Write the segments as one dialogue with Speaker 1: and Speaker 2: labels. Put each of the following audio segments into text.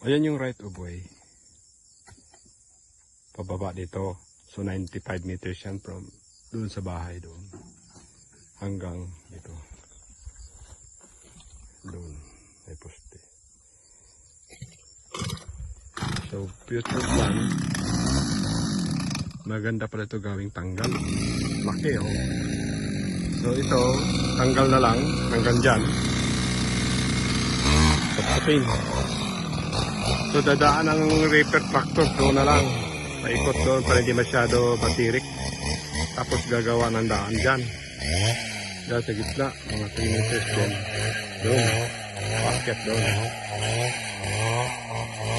Speaker 1: Ayan yung right of way. Pababa dito. So 95 meters yan from doon sa bahay doon. Hanggang dito. Doon. May poste. So future plan. Maganda pala ito gawing tanggal. Laki oh. So ito, tanggal na lang hanggang dyan. Pagkating. So dadaan ang reaper tractor doon na lang. Paikot doon para hindi masyado matirik. Tapos gagawa ng daan dyan. Dyan sa gitna, mga 3 meters doon. Doon. Basket doon.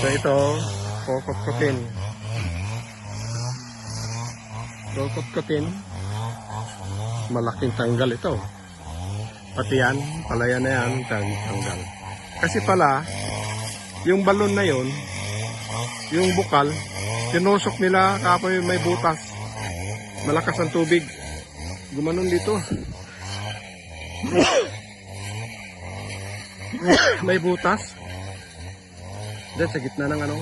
Speaker 1: So ito, kokot-kotin. Kokot-kotin. Malaking tanggal ito. Pati yan, palayan na yan, tanggal. Kasi pala, yung balon na yon, yung bukal, tinusok nila kapoy may butas. Malakas ang tubig. Gumanon dito. May butas. Diyan sa gitna ng ano,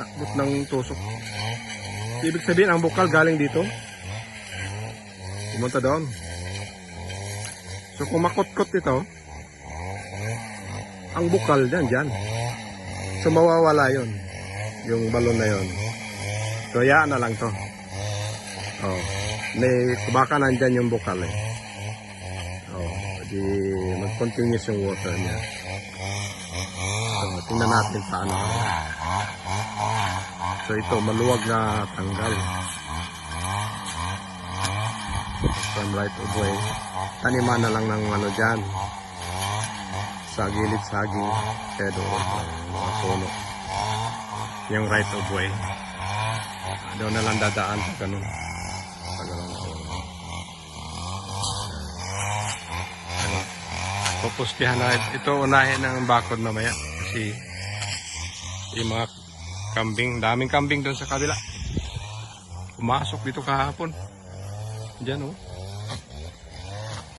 Speaker 1: nakbot ng tusok. Ibig sabihin, ang bukal galing dito. Pumunta doon. So kung makot-kot ito, ang bukal dyan. So mawawala yon, yung balon na yon. So hayaan na lang to. Oh, baka nandyan yung bukal eh. Oh, di mag-continuous yung water niya. So tingnan natin paano. So ito maluwag na tanggal. From right of way. Taniman na lang ng ano dyan. Sa gilid saging. Kaya doon. Mga puno. Yung right of way. Doon na lang dadaan. Ganun. Pupustihan na. Ito unahin ng bakod mamaya. Kasi yung mga kambing. Daming kambing doon sa kabila. Pumasok dito kahapon. Diyan oh.